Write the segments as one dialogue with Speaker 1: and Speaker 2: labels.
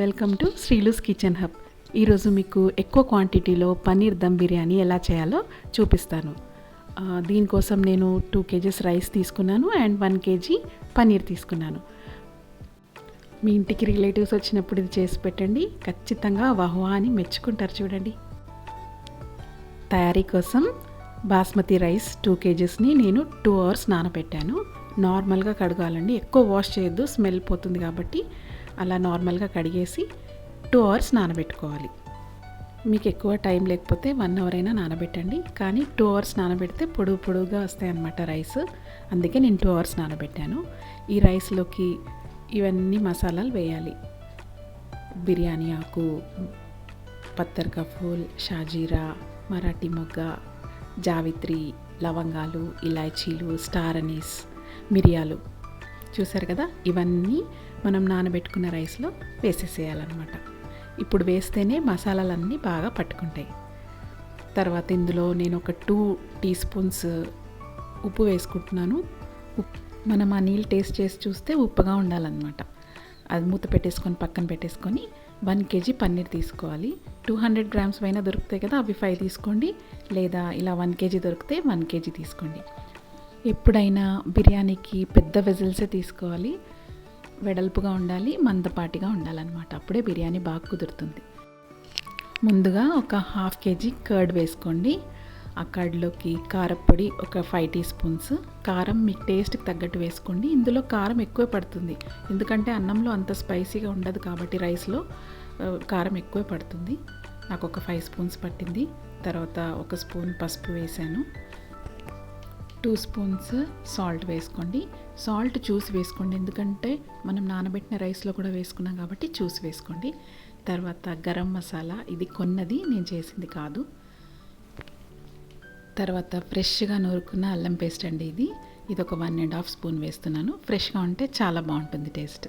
Speaker 1: Welcome to Sreelu's kitchen hub. ఈరోజు మీకు ఎక్కువ క్వాంటిటీలో పన్నీర్ దమ్ బిర్యానీ ఎలా చేయాలో చూపిస్తాను. దీనికోసం నేను 2 kgs రైస్ తీసుకున్నాను అండ్ 1 kg పన్నీర్ తీసుకున్నాను. మీ ఇంటికి రిలేటివ్స్ వచ్చినప్పుడు ఇది చేసి పెట్టండి, ఖచ్చితంగా వాహ్వా అని మెచ్చుకుంటారు. చూడండి, తయారీ కోసం బాస్మతి రైస్ 2 kgsని నేను 2 hours నానబెట్టాను. నార్మల్గా కడగాలండి, ఎక్కువ వాష్ చేయొద్దు, స్మెల్ పోతుంది కాబట్టి అలా నార్మల్గా కడిగేసి 2 hours నానబెట్టుకోవాలి. మీకు ఎక్కువ టైం లేకపోతే 1 hour అయినా నానబెట్టండి, కానీ 2 hours నానబెడితే పొడుగుగా వస్తాయి అన్నమాట రైస్. అందుకే నేను 2 hours నానబెట్టాను. ఈ రైస్లోకి ఇవన్నీ మసాలాలు వేయాలి. బిర్యానీ ఆకు, పత్తర్ కా ఫూల్, షాజీరా, మరాఠీ మొగ్గ, జావిత్రి, లవంగాలు, ఇలాచీలు, స్టార్ అనీస్, మిరియాలు. చూసారు కదా, ఇవన్నీ మనం నానబెట్టుకున్న రైస్లో వేసేసేయాలన్నమాట. ఇప్పుడు వేస్తేనే మసాలాలన్నీ బాగా పట్టుకుంటాయి. తర్వాత ఇందులో నేను ఒక 2 teaspoons ఉప్పు వేసుకుంటున్నాను. మనం ఆ నీళ్ళు టేస్ట్ చేసి చూస్తే ఉప్పుగా ఉండాలన్నమాట. అది మూత పెట్టేసుకొని పక్కన పెట్టేసుకొని 1 kg పన్నీర్ తీసుకోవాలి. 200 grams అయినా దొరుకుతాయి కదా, అవి 5 తీసుకోండి, లేదా ఇలా 1 kg దొరికితే 1 kg తీసుకోండి. ఎప్పుడైనా బిర్యానీకి పెద్ద వెజిల్సే తీసుకోవాలి, వెడల్పుగా ఉండాలి, మందపాటిగా ఉండాలన్నమాట. అప్పుడే బిర్యానీ బాగా కుదురుతుంది. ముందుగా ఒక 1/2 kg కర్డ్ వేసుకోండి. ఆ కర్డ్లోకి కారపొడి ఒక 5 teaspoons. కారం మీకు టేస్ట్కి తగ్గట్టు వేసుకోండి. ఇందులో కారం ఎక్కువ పడుతుంది, ఎందుకంటే అన్నంలో అంత స్పైసీగా ఉండదు కాబట్టి రైస్లో కారం ఎక్కువ పడుతుంది. నాకు ఒక 5 spoons పట్టింది. తర్వాత 1 spoon పసుపు వేసాను. 2 spoons సాల్ట్ వేసుకోండి. సాల్ట్ చూసి వేసుకోండి, ఎందుకంటే మనం నానబెట్టిన రైస్లో కూడా వేసుకున్నాం కాబట్టి చూసి వేసుకోండి. తర్వాత గరం మసాలా, ఇది కొన్నది, నేను చేసింది కాదు. తర్వాత ఫ్రెష్గా నూరుకున్న అల్లం పేస్ట్ అండి, ఇది ఒక 1.5 spoon వేస్తున్నాను. ఫ్రెష్గా ఉంటే చాలా బాగుంటుంది టేస్ట్.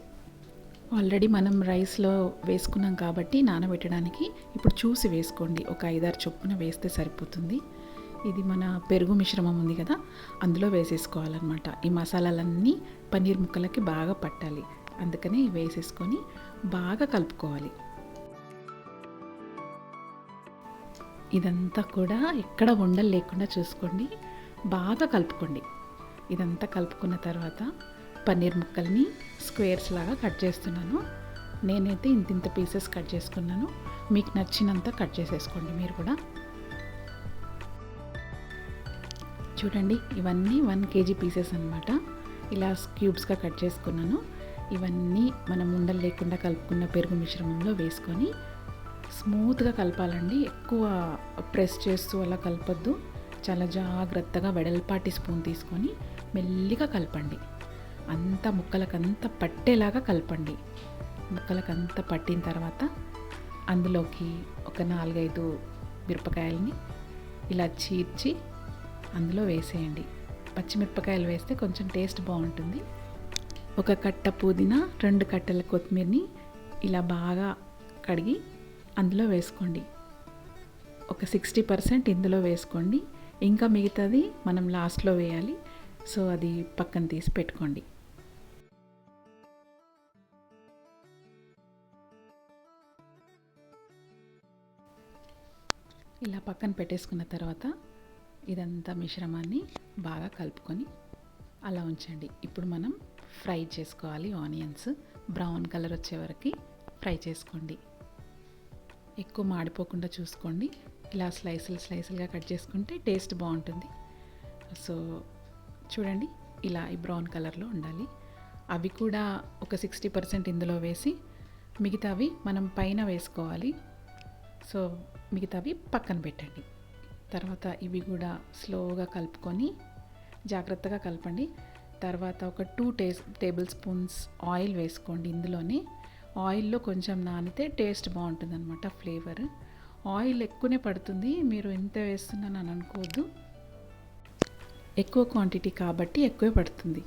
Speaker 1: ఆల్రెడీ మనం రైస్లో వేసుకున్నాం కాబట్టి నానబెట్టడానికి ఇప్పుడు చూసి వేసుకోండి. ఒక 5-6 చొప్పున వేస్తే సరిపోతుంది. ఇది మన పెరుగు మిశ్రమం ఉంది కదా, అందులో వేసేసుకోవాలన్నమాట. ఈ మసాలాలన్నీ పన్నీర్ ముక్కలకి బాగా పట్టాలి, అందుకనే వేసేసుకొని బాగా కలుపుకోవాలి. ఇదంతా కూడా ఎక్కడ ఉండలు లేకుండా చూసుకోండి, బాగా కలుపుకోండి. ఇదంతా కలుపుకున్న తర్వాత పన్నీర్ ముక్కల్ని స్క్వేర్స్ లాగా కట్ చేస్తున్నాను. నేనైతే ఇంత పీసెస్ కట్ చేసుకున్నాను, మీకు నచ్చినంత కట్ చేసేసుకోండి మీరు కూడా. చూడండి, ఇవన్నీ 1 kg పీసెస్ అన్నమాట. ఇలా క్యూబ్స్గా కట్ చేసుకున్నాను. ఇవన్నీ మనం ఉండలు లేకుండా కలుపుకున్న పెరుగు మిశ్రమంలో వేసుకొని స్మూత్గా కలపాలండి. ఎక్కువ ప్రెస్ చేస్తూ అలా కలపొద్దు, చాలా జాగ్రత్తగా వెడల్పాటి స్పూన్ తీసుకొని మెల్లిగా కలపండి. అంతా ముక్కలకంతా పట్టేలాగా కలపండి. ముక్కలకంతా పట్టిన తర్వాత అందులోకి ఒక 4-5 మిరపకాయలని ఇలా చీర్చి అందులో వేసేయండి. పచ్చిమిరపకాయలు వేస్తే కొంచెం టేస్ట్ బాగుంటుంది. ఒక కట్ట పుదీనా, 2 కట్టల కొత్తిమీరని ఇలా బాగా కడిగి అందులో వేసుకోండి. ఒక 60% ఇందులో వేసుకోండి, ఇంకా మిగతాది మనం లాస్ట్లో వేయాలి. సో అది పక్కన తీసి పెట్టుకోండి. ఇలా పక్కన పెట్టేసుకున్న తర్వాత ఇదంతా మిశ్రమాన్ని బాగా కలుపుకొని అలా ఉంచండి. ఇప్పుడు మనం ఫ్రై చేసుకోవాలి. ఆనియన్స్ బ్రౌన్ కలర్ వచ్చే వరకు ఫ్రై చేసుకోండి. ఎక్కువ మాడిపోకుండా చూసుకోండి. ఇలా స్లైసులుగా కట్ చేసుకుంటే టేస్ట్ బాగుంటుంది. సో చూడండి, ఇలా ఈ బ్రౌన్ కలర్లో ఉండాలి. అవి కూడా ఒక 60% ఇందులో వేసి మిగతావి మనం పైన వేసుకోవాలి. సో మిగతావి పక్కన పెట్టండి. తర్వాత ఇవి కూడా స్లోగా కలుపుకొని జాగ్రత్తగా కలపండి. తర్వాత ఒక 2 tablespoons ఆయిల్ వేసుకోండి. ఇందులోనే ఆయిల్లో కొంచెం నానితే టేస్ట్ బాగుంటుంది అనమాట, ఫ్లేవర్. ఆయిల్ ఎక్కువనే పడుతుంది, మీరు ఎంత వేస్తున్నాను అని అనుకోవద్దు, ఎక్కువ క్వాంటిటీ కాబట్టి ఎక్కువే పడుతుంది.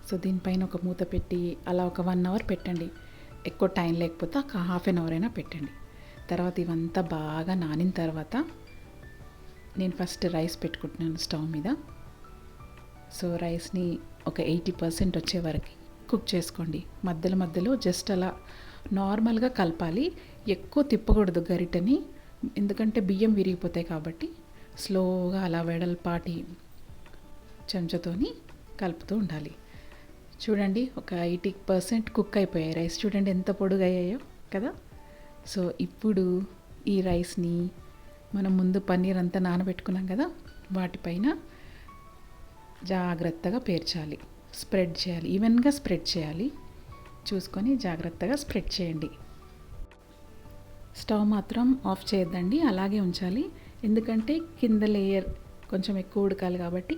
Speaker 1: సో దీనిపైన ఒక మూత పెట్టి అలా ఒక 1 hour పెట్టండి. ఎక్కువ టైం లేకపోతే ఒక 1/2 hour అయినా పెట్టండి. తర్వాత ఇవంతా బాగా నానిన తర్వాత నేను ఫస్ట్ రైస్ పెట్టుకుంటున్నాను స్టవ్ మీద. సో రైస్ని ఒక 80% వచ్చే వరకు కుక్ చేసుకోండి. మధ్యలో జస్ట్ అలా నార్మల్గా కలపాలి, ఎక్కువ తిప్పకూడదు గరిటెని, ఎందుకంటే బియ్యం విరిగిపోతాయి కాబట్టి స్లోగా అలా వెడల్పాటి చెంచాతోని కలుపుతూ ఉండాలి. చూడండి ఒక 80% కుక్ అయిపోయాయి రైస్. చూడండి ఎంత పొడుగయ్యాయో కదా. సో ఇప్పుడు ఈ రైస్ని మనం ముందు పన్నీర్ అంతా నానబెట్టుకున్నాం కదా, వాటిపైన జాగ్రత్తగా పేర్చాలి, స్ప్రెడ్ చేయాలి, ఈవెన్గా స్ప్రెడ్ చేయాలి. చూసుకొని జాగ్రత్తగా స్ప్రెడ్ చేయండి. స్టవ్ మాత్రం ఆఫ్ చేయొద్దండి, అలాగే ఉంచాలి. ఎందుకంటే కింద లేయర్ కొంచెం ఎక్కువ ఉడకాలి కాబట్టి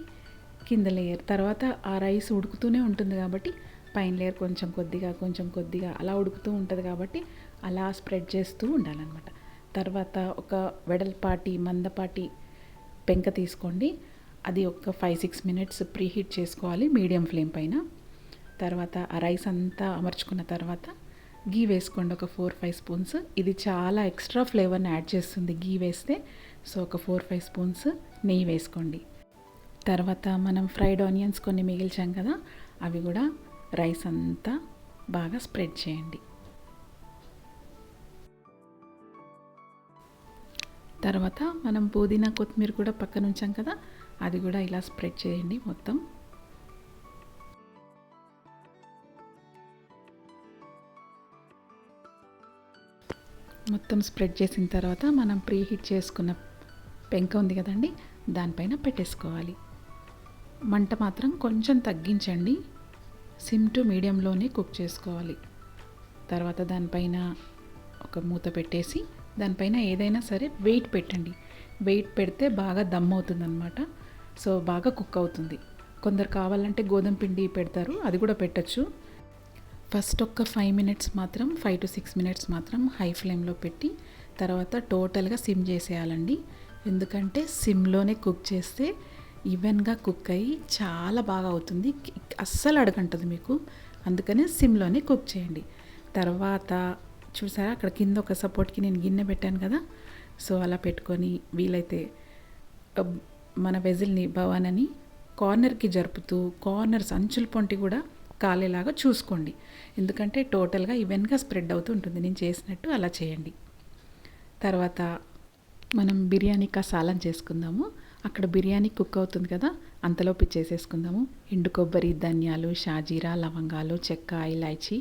Speaker 1: కింద లేయర్, తర్వాత ఆ రైస్ ఉడుకుతూనే ఉంటుంది కాబట్టి పైన లేయర్ కొంచెం కొద్దిగా అలా ఉడుకుతూ ఉంటుంది కాబట్టి అలా స్ప్రెడ్ చేస్తూ ఉండాలన్నమాట. తర్వాత ఒక వెడల్పాటి మందపాటి పెంక తీసుకోండి, అది ఒక 5-6 మినిట్స్ ప్రీహీట్ చేసుకోవాలి మీడియం ఫ్లేమ్ పైన. తర్వాత ఆ రైస్ అంతా అమర్చుకున్న తర్వాత గీ వేసుకోండి, ఒక 4-5 స్పూన్స్. ఇది చాలా ఎక్స్ట్రా ఫ్లేవర్ని యాడ్ చేస్తుంది గీ వేస్తే. సో ఒక 4-5 స్పూన్స్ నెయ్యి వేసుకోండి. తర్వాత మనం ఫ్రైడ్ ఆనియన్స్ కొన్ని మిగిల్చాం కదా, అవి కూడా రైస్ అంతా బాగా స్ప్రెడ్ చేయండి. తర్వాత మనం పుదీనా కొత్తిమీర కూడా పక్కన ఉంచాం కదా, అది కూడా ఇలా స్ప్రెడ్ చేయండి మొత్తం. మొత్తం స్ప్రెడ్ చేసిన తర్వాత మనం ప్రీహీట్ చేసుకున్న పెంక ఉంది కదండి, దానిపైన పెట్టేసుకోవాలి. మంట మాత్రం కొంచెం తగ్గించండి, సిమ్ టు మీడియంలోనే కుక్ చేసుకోవాలి. తర్వాత దానిపైన ఒక మూత పెట్టేసి దానిపైన ఏదైనా సరే వెయిట్ పెట్టండి. వెయిట్ పెడితే బాగా దమ్ అవుతుందన్నమాట. సో బాగా కుక్ అవుతుంది. కొందరు కావాలంటే గోధుమ పిండి పెడతారు, అది కూడా పెట్టచ్చు. ఫస్ట్ ఒక 5 మినిట్స్ మాత్రం 5 to 6 మినిట్స్ మాత్రం హై ఫ్లేమ్లో పెట్టి తర్వాత టోటల్గా సిమ్ చేసేయాలండి. ఎందుకంటే సిమ్లోనే కుక్ చేస్తే ఈవెన్గా కుక్ అయ్యి చాలా బాగా అవుతుంది, అస్సలు అడగంటది మీకు. అందుకనే సిమ్లోనే కుక్ చేయండి. తర్వాత చూసారా అక్కడ కింద ఒక సపోర్ట్కి నేను గిన్నె పెట్టాను కదా, సో అలా పెట్టుకొని వీలైతే మన వెజిల్ని బవానని కార్నర్కి జరుపుతూ కార్నర్స్ అంచుల పొంటి కూడా కాలేలాగా చూసుకోండి. ఎందుకంటే టోటల్గా ఈవెన్గా స్ప్రెడ్ అవుతూ ఉంటుంది. నేను చేసినట్టు అలా చేయండి. తర్వాత మనం బిర్యానీ కసాలం చేసుకుందాము. అక్కడ బిర్యానీ కుక్ అవుతుంది కదా, అంతలోపు చేసేసుకుందాము. ఎండు కొబ్బరి, ధనియాలు, షాజీరా, లవంగాలు, చెక్క, ఇలాచి,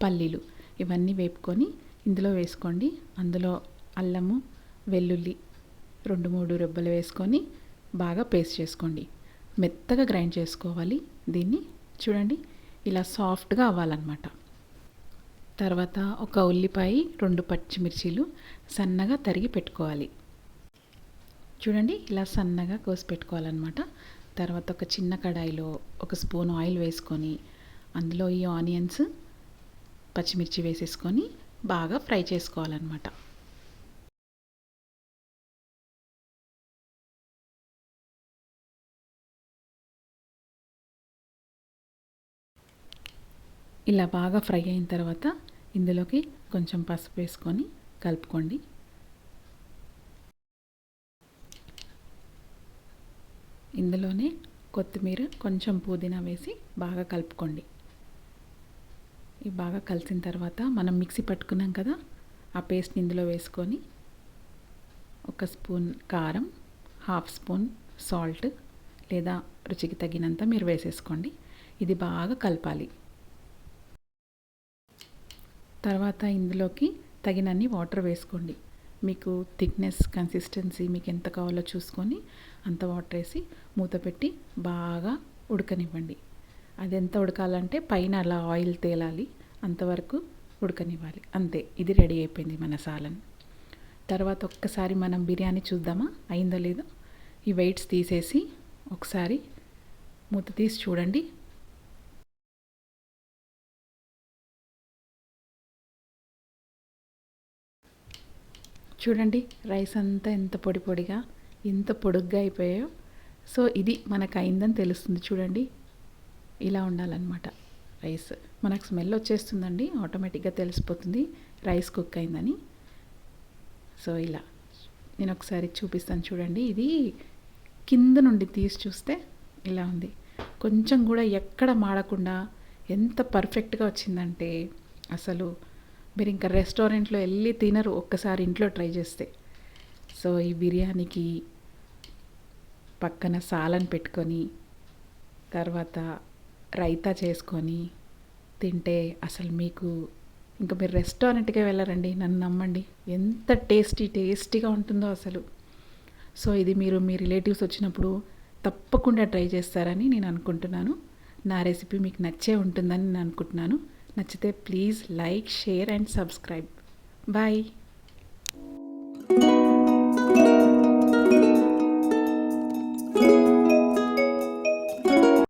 Speaker 1: పల్లీలు ఇవన్నీ వేపుకొని ఇందులో వేసుకోండి. అందులో అల్లము, వెల్లుల్లి 2-3 రెబ్బలు వేసుకొని బాగా పేస్ట్ చేసుకోండి. మెత్తగా గ్రైండ్ చేసుకోవాలి దీన్ని. చూడండి ఇలా సాఫ్ట్గా అవ్వాలన్నమాట. తర్వాత ఒక ఉల్లిపాయ, 2 పచ్చిమిర్చీలు సన్నగా తరిగి పెట్టుకోవాలి. చూడండి ఇలా సన్నగా కోసి పెట్టుకోవాలన్నమాట. తర్వాత ఒక చిన్న కడాయిలో 1 స్పూన్ ఆయిల్ వేసుకొని అందులో ఈ ఆనియన్స్, పచ్చిమిర్చి వేసేసుకొని బాగా ఫ్రై చేసుకోవాలన్నమాట. ఇలా బాగా ఫ్రై అయిన తర్వాత ఇందులోకి కొంచెం పసుపు వేసుకొని కలుపుకోండి. ఇందులోనే కొత్తిమీర, కొంచెం పుదీనా వేసి బాగా కలుపుకోండి. ఇవి బాగా కలిసిన తర్వాత మనం మిక్సీ పట్టుకున్నాం కదా, ఆ పేస్ట్ని ఇందులో వేసుకొని 1 స్పూన్ కారం, 1/2 స్పూన్ సాల్ట్ లేదా రుచికి తగినంత మీరు వేసేసుకోండి. ఇది బాగా కలపాలి. తర్వాత ఇందులోకి తగినన్ని వాటర్ వేసుకోండి. మీకు థిక్నెస్, కన్సిస్టెన్సీ మీకు ఎంత కావాలో చూసుకొని అంత వాటర్ వేసి మూత పెట్టి బాగా ఉడకనివ్వండి. అది ఎంత ఉడకాలంటే పైన అలా ఆయిల్ తేలాలి, అంతవరకు ఉడకనివ్వాలి. అంతే, ఇది రెడీ అయిపోయింది మన సాలన్. తర్వాత ఒక్కసారి మనం బిర్యానీ చూద్దామా అయిందో లేదో. ఈ వెయిట్స్ తీసేసి ఒకసారి మూత తీసి చూడండి. చూడండి రైస్ అంతా ఎంత పొడి పొడిగా, ఎంత పొడుగ్గా అయిపోయాయో. సో ఇది మనకు అయిందని తెలుస్తుంది. చూడండి ఇలా ఉండాలన్నమాట రైస్. మనకు స్మెల్ వచ్చేస్తుందండి, ఆటోమేటిక్గా తెలిసిపోతుంది రైస్ కుక్ అయిందని. సో ఇలా నేను ఒకసారి చూపిస్తాను చూడండి. ఇది కింద నుండి తీసి చూస్తే ఇలా ఉంది. కొంచెం కూడా ఎక్కడ మాడకుండా ఎంత పర్ఫెక్ట్గా వచ్చిందంటే అసలు మీరు ఇంకా రెస్టారెంట్లో వెళ్ళి తినరు ఒక్కసారి ఇంట్లో ట్రై చేస్తే. సో ఈ బిర్యానీకి పక్కన సాలన్ పెట్టుకొని తర్వాత రైతా చేసుకొని తింటే అసలు మీకు ఇంకా మీరు రెస్టారెంట్‌కే వెళ్ళరండి. నన్ను నమ్మండి. ఎంత టేస్టీగా ఉంటుందో అసలు. సో ఇది మీరు మీ రిలేటివ్స్ వచ్చినప్పుడు తప్పకుండా ట్రై చేస్తారని నేను అనుకుంటున్నాను. నా రెసిపీ మీకు నచ్చే ఉంటుందని నేను అనుకుంటున్నాను. నచ్చితే please like, share and subscribe. Bye.